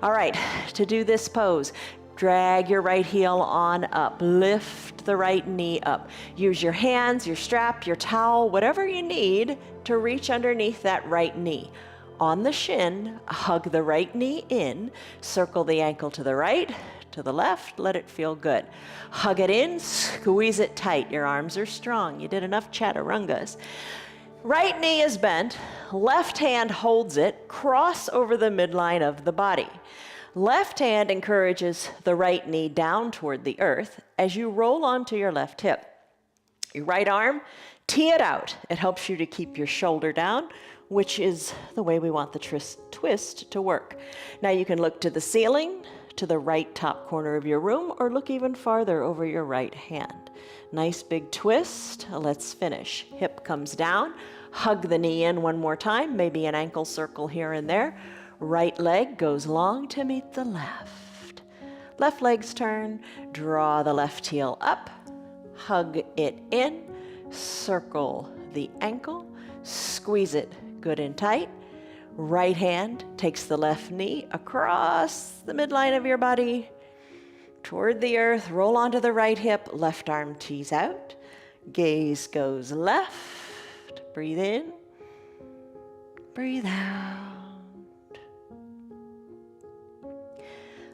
All right, to do this pose, drag your right heel on up. Lift the right knee up. Use your hands, your strap, your towel, whatever you need to reach underneath that right knee. On the shin, hug the right knee in, circle the ankle to the right, to the left, let it feel good. Hug it in, squeeze it tight. Your arms are strong. You did enough chaturangas. Right knee is bent, left hand holds it, cross over the midline of the body. Left hand encourages the right knee down toward the earth as you roll onto your left hip. Your right arm, tee it out. It helps you to keep your shoulder down, which is the way we want the twist to work. Now you can look to the ceiling, to the right top corner of your room, or look even farther over your right hand. Nice big twist. Let's finish. Hip comes down. Hug the knee in one more time, maybe an ankle circle here and there. Right leg goes long to meet the left. Left leg's turn. Draw the left heel up. Hug it in. Circle the ankle. Squeeze it good and tight. Right hand takes the left knee across the midline of your body toward the earth. Roll onto the right hip. Left arm tees out. Gaze goes left. Breathe in. Breathe out.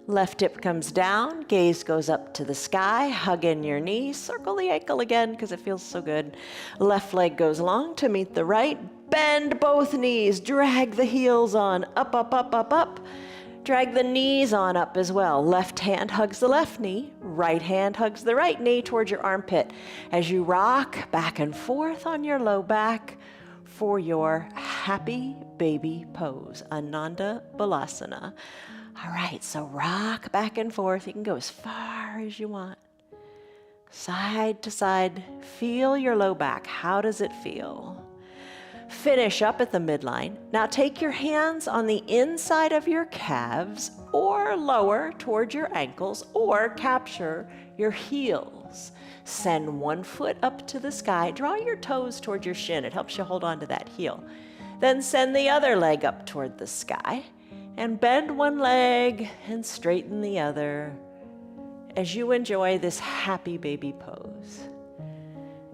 Left hip comes down, gaze goes up to the sky, hug in your knees, circle the ankle again because it feels so good. Left leg goes long to meet the right, bend both knees, drag the heels on, up, up, up, up, up. Drag the knees on up as well. Left hand hugs the left knee, right hand hugs the right knee towards your armpit as you rock back and forth on your low back for your happy baby pose, Ananda Balasana. All right, so rock back and forth. You can go as far as you want. Side to side, feel your low back. How does it feel? Finish up at the midline. Now take your hands on the inside of your calves or lower towards your ankles or capture your heels. Send one foot up to the sky. Draw your toes toward your shin. It helps you hold on to that heel. Then send the other leg up toward the sky and bend one leg and straighten the other as you enjoy this happy baby pose.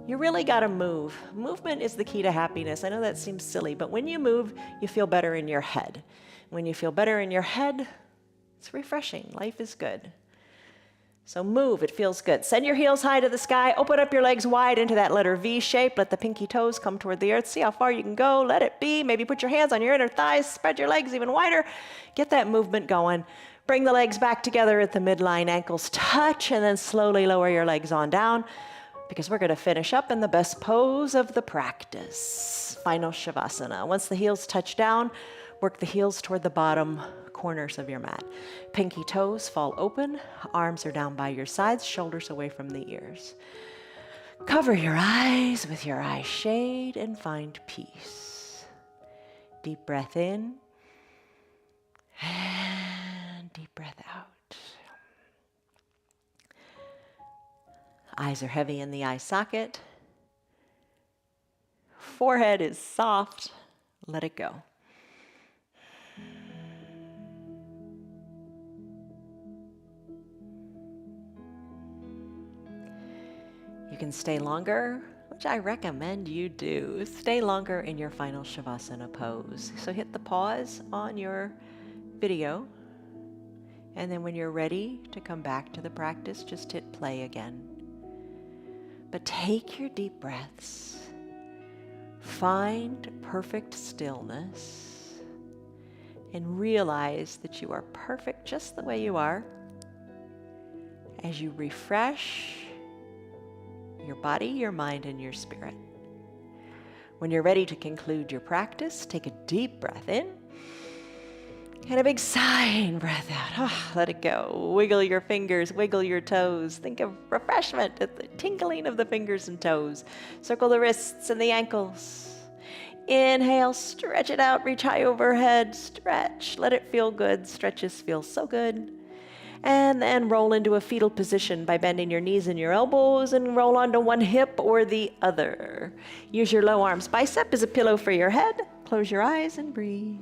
You really got to move. Movement is the key to happiness. I know that seems silly, but when you move, you feel better in your head. When you feel better in your head, it's refreshing. Life is good. So move, it feels good. Send your heels high to the sky. Open up your legs wide into that letter V shape. Let the pinky toes come toward the earth. See how far you can go. Let it be. Maybe put your hands on your inner thighs. Spread your legs even wider. Get that movement going. Bring the legs back together at the midline. Ankles touch, and then slowly lower your legs on down, because we're going to finish up in the best pose of the practice, final Shavasana. Once the heels touch down, work the heels toward the bottom corners of your mat. Pinky toes fall open, arms are down by your sides, shoulders away from the ears. Cover your eyes with your eye shade and find peace. Deep breath in and deep breath out. Eyes are heavy in the eye socket. Forehead is soft. Let it go. You can stay longer, which I recommend you do. Stay longer in your final Shavasana pose. So hit the pause on your video, and then when you're ready to come back to the practice, just hit play again. But take your deep breaths. Find perfect stillness and realize that you are perfect just the way you are as you refresh your body, your mind, and your spirit. When you're ready to conclude your practice, take a deep breath in and a big sighing breath out. Let it go. Wiggle your fingers, wiggle your toes. Think of refreshment at the tingling of the fingers and toes. Circle the wrists and the ankles. Inhale, stretch it out, reach high overhead, stretch. Let it feel good. Stretches feel so good. And then roll into a fetal position by bending your knees and your elbows and roll onto one hip or the other. Use your low arms bicep as a pillow for your head. Close your eyes and breathe.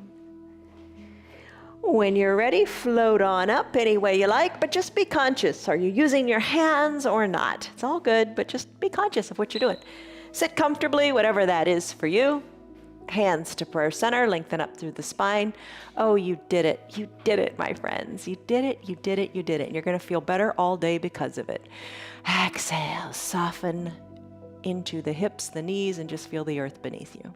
When you're ready, float on up any way you like, but just be conscious. Are you using your hands or not? It's all good, but just be conscious of what you're doing. Sit comfortably, whatever that is for you. Hands to prayer center, lengthen up through the spine. Oh, you did it. You did it, my friends. You did it, you did it, you did it. And you're going to feel better all day because of it. Exhale, soften into the hips, the knees, and just feel the earth beneath you.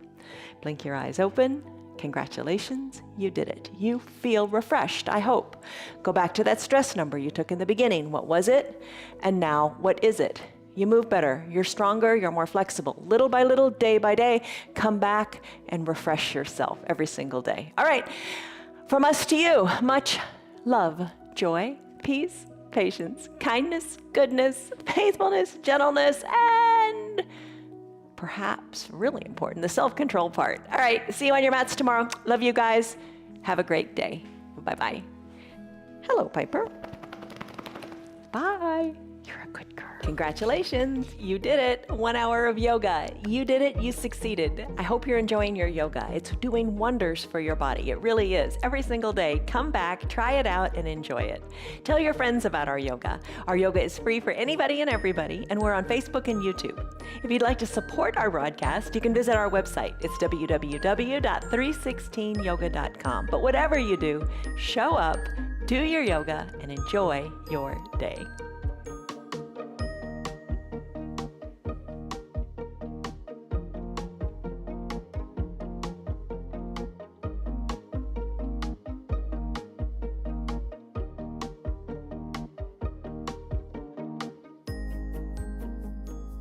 Blink your eyes open. Congratulations, you did it. You feel refreshed, I hope. Go back to that stress number you took in the beginning. What was it? And now, what is it? You move better, you're stronger, you're more flexible. Little by little, day by day, come back and refresh yourself every single day. All right, from us to you, much love, joy, peace, patience, kindness, goodness, faithfulness, gentleness, and perhaps really important, the self-control part. All right, see you on your mats tomorrow. Love you guys. Have a great day. Bye-bye. Hello, Piper. Bye. You're a good girl. Congratulations, you did it. 1 hour of yoga. You did it, you succeeded. I hope you're enjoying your yoga. It's doing wonders for your body. It really is. Every single day, come back, try it out, and enjoy it. Tell your friends about our yoga. Our yoga is free for anybody and everybody, and we're on Facebook and YouTube. If you'd like to support our broadcast, you can visit our website. It's www.316yoga.com. But whatever you do, show up, do your yoga, and enjoy your day.